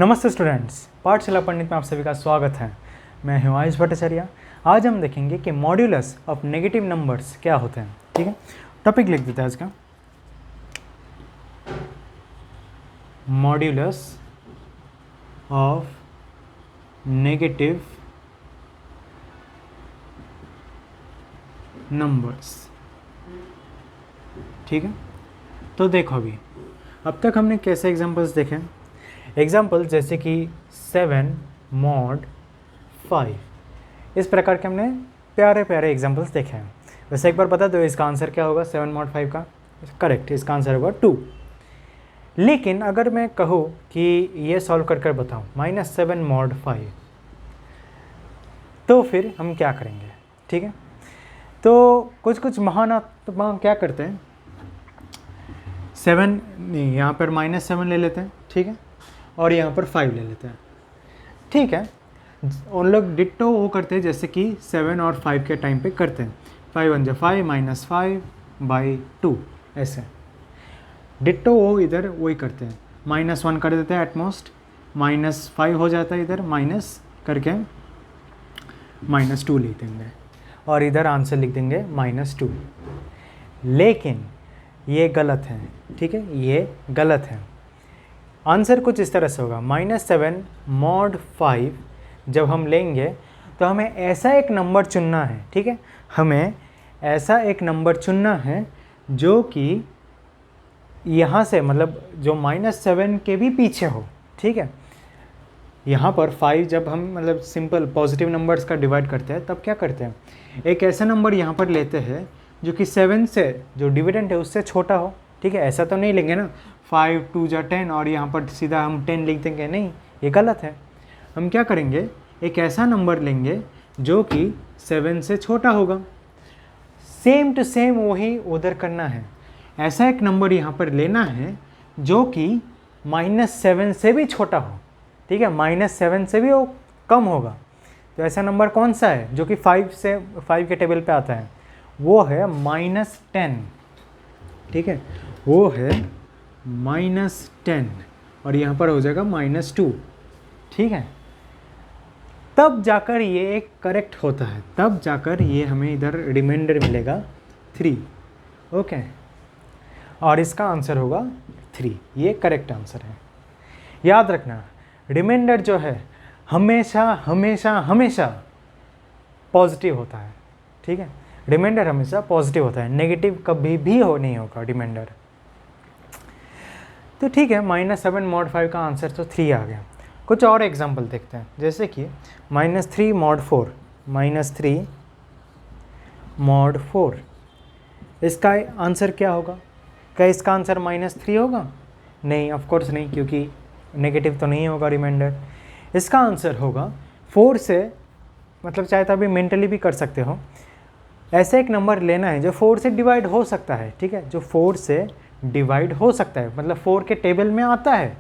नमस्ते स्टूडेंट्स, पाठशाला पंडित में आप सभी का स्वागत है। मैं हूं आयुष भट्टाचार्य। आज हम देखेंगे कि मॉड्यूलस ऑफ नेगेटिव नंबर्स क्या होते हैं। ठीक है, टॉपिक लिख देते हैं आज का, मॉड्यूलस ऑफ नेगेटिव नंबर्स। ठीक है, तो देखो अभी अब तक हमने कैसे एग्जांपल्स देखे। एग्जाम्पल जैसे कि 7 मॉड 5, इस प्रकार के हमने प्यारे प्यारे एग्जाम्पल्स देखे हैं। वैसे एक बार बता दो इसका आंसर क्या होगा 7 मॉड 5 का। करेक्ट, इसका आंसर होगा 2। लेकिन अगर मैं कहूँ कि ये सॉल्व कर कर बताऊँ -7 मॉड 5, तो फिर हम क्या करेंगे। ठीक है, तो कुछ महान आत्मा क्या करते हैं, 7 नहीं, यहाँ पर -7 ले लेते हैं। ठीक है, और यहाँ पर 5 ले लेते हैं। ठीक है, उन लोग डिट्टो वो करते हैं जैसे कि 7 और 5 के टाइम पे करते हैं। 5 1 5 -5/2, ऐसे डिट्टो वो इधर वही करते हैं। -1 कर देते हैं एटमोस्ट, -5 हो जाता है, इधर माइनस करके -2 लिख देंगे और इधर आंसर लिख देंगे -2। लेकिन ये गलत है। ठीक है, ये गलत है। आंसर कुछ इस तरह से होगा, -7 मॉड 5 जब हम लेंगे तो हमें ऐसा एक नंबर चुनना है। ठीक है, हमें ऐसा एक नंबर चुनना है जो कि यहाँ से मतलब जो -7 के भी पीछे हो। ठीक है, यहाँ पर 5 जब हम मतलब सिंपल पॉजिटिव नंबर्स का डिवाइड करते हैं तब क्या करते हैं, एक ऐसा नंबर यहाँ पर लेते हैं जो कि 7 से जो डिविडेंड है उससे छोटा हो। ठीक है, ऐसा तो नहीं लेंगे ना 5 2 जा 10 और यहाँ पर सीधा हम 10 लिख देंगे, नहीं, ये गलत है। हम क्या करेंगे, एक ऐसा नंबर लेंगे जो कि 7 से छोटा होगा। सेम टू सेम वही उधर करना है। ऐसा एक नंबर यहाँ पर लेना है जो कि -7 से भी छोटा हो। ठीक है, -7 से भी वो कम होगा। तो ऐसा नंबर कौन सा है जो कि 5 के टेबल पे आता है, वो है -10। ठीक है, वो है -10 और यहाँ पर हो जाएगा -2। ठीक है, तब जाकर ये एक करेक्ट होता है, तब जाकर ये हमें इधर रिमाइंडर मिलेगा 3। ओके, और इसका आंसर होगा 3। ये करेक्ट आंसर है। याद रखना, रिमाइंडर जो है हमेशा हमेशा हमेशा पॉजिटिव होता है। ठीक है, रिमाइंडर हमेशा पॉजिटिव होता है, नेगेटिव कभी भी नहीं होगा रिमाइंडर। तो ठीक है, -7 मॉड 5 का आंसर तो 3 आ गया। कुछ और एग्जांपल देखते हैं, जैसे कि -3 मॉड 4, -3 मॉड 4, इसका आंसर क्या होगा। क्या इसका आंसर -3 होगा? नहीं, ऑफ कोर्स नहीं, क्योंकि नेगेटिव तो नहीं होगा रिमाइंडर। इसका आंसर होगा 4 से, मतलब चाहे तो अभी मेंटली भी कर सकते हो, ऐसे एक नंबर लेना है जो 4 से डिवाइड हो सकता है। ठीक है, जो 4 से डिवाइड हो सकता है, मतलब 4 के टेबल में आता है,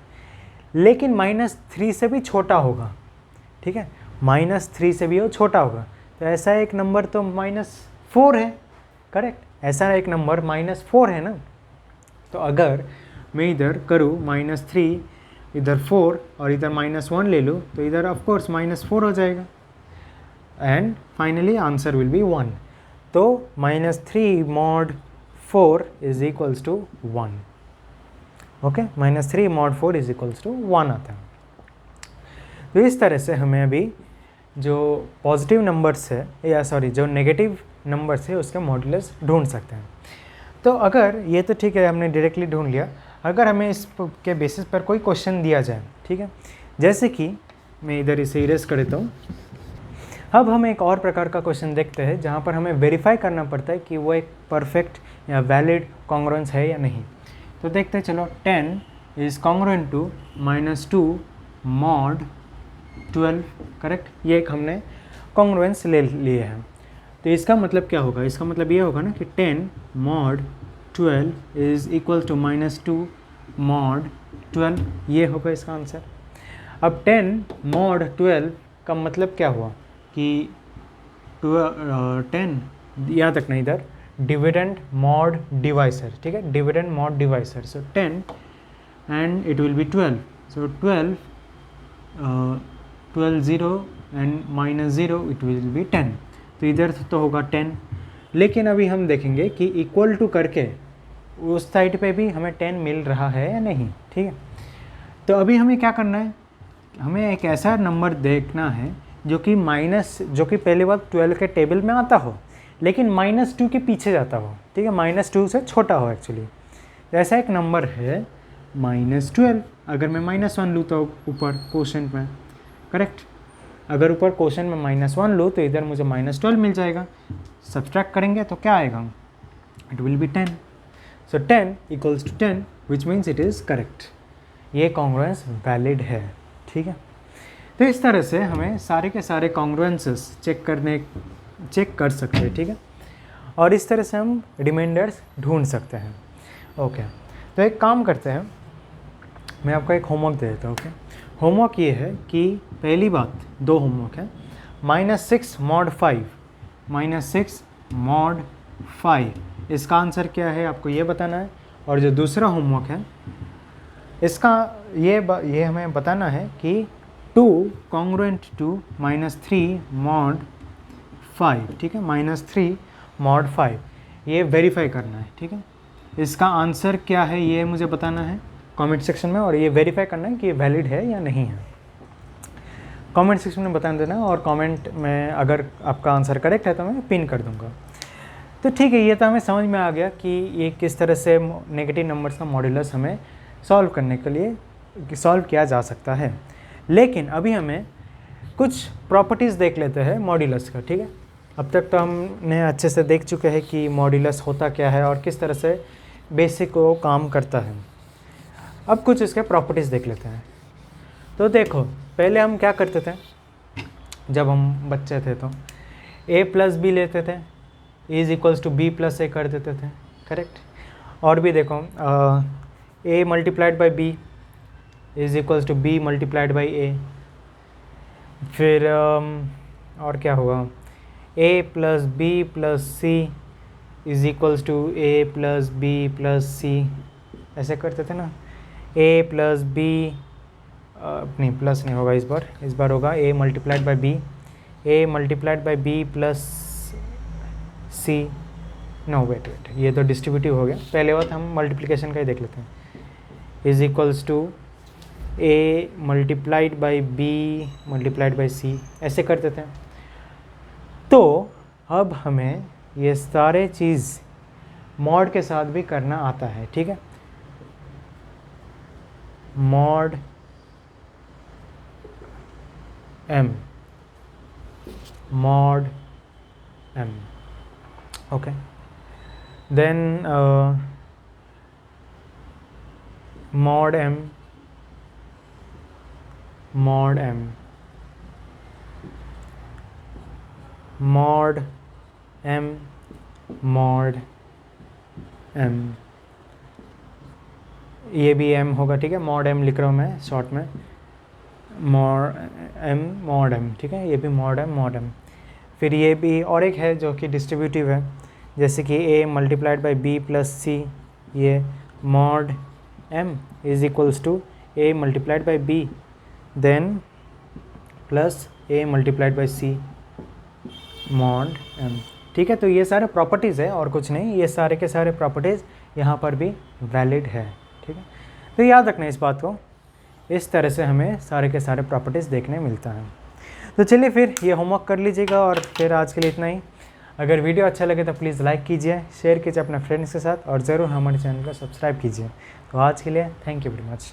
लेकिन -3 से भी छोटा होगा। ठीक है, -3 से भी वो छोटा होगा। तो ऐसा एक नंबर तो -4 है। करेक्ट, ऐसा एक नंबर -4 है ना। तो अगर मैं इधर करूँ -3, इधर 4 और इधर -1 ले लूँ तो इधर ऑफ कोर्स -4 हो जाएगा and finally answer will be 1। तो -3 mod 4 is equals to 1। Okay, -3 mod 4 is equals to 1 आता है। तो इस तरह से हमें अभी जो पॉजिटिव नंबर्स है या सॉरी जो नेगेटिव नंबर्स है उसके मॉड्यूलस ढूंढ सकते हैं। तो अगर ये तो ठीक है, हमने डायरेक्टली ढूंढ लिया। अगर हमें इस के बेसिस पर कोई क्वेश्चन दिया जाए, ठीक है, जैसे कि मैं इधर इसे इरेज कर देता हूँ। अब हम एक और प्रकार का क्वेश्चन देखते हैं जहाँ पर हमें वेरीफाई करना पड़ता है कि वो एक परफेक्ट या वैलिड कॉन्ग्रुएंस है या नहीं। तो देखते हैं, चलो 10 is congruent to -2 mod 12। Correct, ये एक हमने कॉन्ग्रुएंस ले लिए हैं। तो इसका मतलब क्या होगा, इसका मतलब ये होगा ना कि 10 mod 12 is equal to -2 mod 12, ये होगा इसका आंसर। अब 10 मॉड 12 का मतलब क्या हुआ कि 10 याद रखना इधर डिविडेंड मॉड डिवाइसर। ठीक है, dividend mod divisor. So 10 and it will be 12. So 12 12 0 and -0 it will be 10। तो इधर तो होगा 10, लेकिन अभी हम देखेंगे कि इक्वल टू करके उस साइड पे भी हमें 10 मिल रहा है या नहीं, ठीक है। तो अभी हमें क्या करना है, हमें एक ऐसा नंबर देखना है जो कि पहली बार 12 के टेबल में आता हो, लेकिन -2 के पीछे जाता हो, ठीक है, -2 से छोटा हो एक्चुअली। तो ऐसा एक नंबर है -12। अगर मैं -1 लूँ तो ऊपर क्वोशेंट में, करेक्ट, अगर ऊपर क्वोशेंट में -1 लूँ तो इधर मुझे -12 मिल जाएगा। सब्सट्रैक्ट करेंगे तो क्या आएगा, it will be 10। So 10 equals to 10 which means it is correct. ये कॉन्ग्रुएंस वैलिड है, ठीक है। तो इस तरह से हमें सारे के सारे कॉन्ग्रुएंसेस चेक कर सकते हैं, ठीक है, और इस तरह से हम रिमाइंडर्स ढूंढ सकते हैं। ओके, तो एक काम करते हैं, मैं आपको एक होमवर्क दे देता हूँ। ओके, होमवर्क ये है कि पहली बात, 2 होमवर्क है, -6 mod 5, -6 mod 5, इसका आंसर क्या है आपको ये बताना है। और जो दूसरा होमवर्क है इसका ये हमें बताना है कि 2 कॉन्ग्रुएंट टू -3 mod 5, ठीक है, -3 mod 5, ये वेरीफाई करना है, ठीक है। इसका आंसर क्या है ये मुझे बताना है कमेंट सेक्शन में, और ये वेरीफाई करना है कि ये वैलिड है या नहीं है। कमेंट सेक्शन में बता देना, और कमेंट में अगर आपका आंसर करेक्ट है तो मैं पिन कर दूंगा। तो ठीक है, ये तो हमें समझ में आ गया कि ये किस तरह से नेगेटिव नंबर्स का मॉड्यूलस हमें सॉल्व करने के लिए सॉल्व किया जा सकता है। लेकिन अभी हमें कुछ प्रॉपर्टीज़ देख लेते हैं मॉड्यूलस का, ठीक है। अब तक तो हमने अच्छे से देख चुके हैं कि मॉड्यूलस होता क्या है और किस तरह से बेसिक वो काम करता है। अब कुछ इसके प्रॉपर्टीज़ देख लेते हैं। तो देखो, पहले हम क्या करते थे जब हम बच्चे थे, तो a + b लेते थे, = b + a कर देते थे, करेक्ट। और भी देखो, a × b = b × a। फिर और क्या होगा, a + b + c = a + b + c, ऐसे करते थे ना। a + b नहीं, प्लस नहीं होगा इस बार होगा a × b, a × b + c। No wait, ये तो डिस्ट्रीब्यूटिव हो गया। पहले बात हम मल्टीप्लिकेशन का ही देख लेते हैं, = a × b × c, ऐसे करते थे। तो अब हमें ये सारे चीज़ मॉड के साथ भी करना आता है, ठीक है। mod m, okay, then mod m, mod m, ये भी m होगा, ठीक है। mod m लिख रहा हूँ मैं शॉर्ट में, mod m, ठीक है, ये भी mod m। फिर ये भी और एक है जो कि डिस्ट्रीब्यूटिव है, जैसे कि a × b + c, ये mod m = a × b then plus a × c mod m, ठीक है। तो ये सारे प्रॉपर्टीज़ है और कुछ नहीं, ये सारे के सारे प्रॉपर्टीज़ यहाँ पर भी वैलिड है, ठीक है। तो याद रखना इस बात को, इस तरह से हमें सारे के सारे प्रॉपर्टीज़ देखने मिलता है। तो चलिए फिर ये होमवर्क कर लीजिएगा, और फिर आज के लिए इतना ही। अगर वीडियो अच्छा लगे तो प्लीज़ लाइक कीजिए, शेयर कीजिए अपने फ्रेंड्स के साथ, और ज़रूर हमारे चैनल को सब्सक्राइब कीजिए। तो आज के लिए थैंक यू वेरी मच।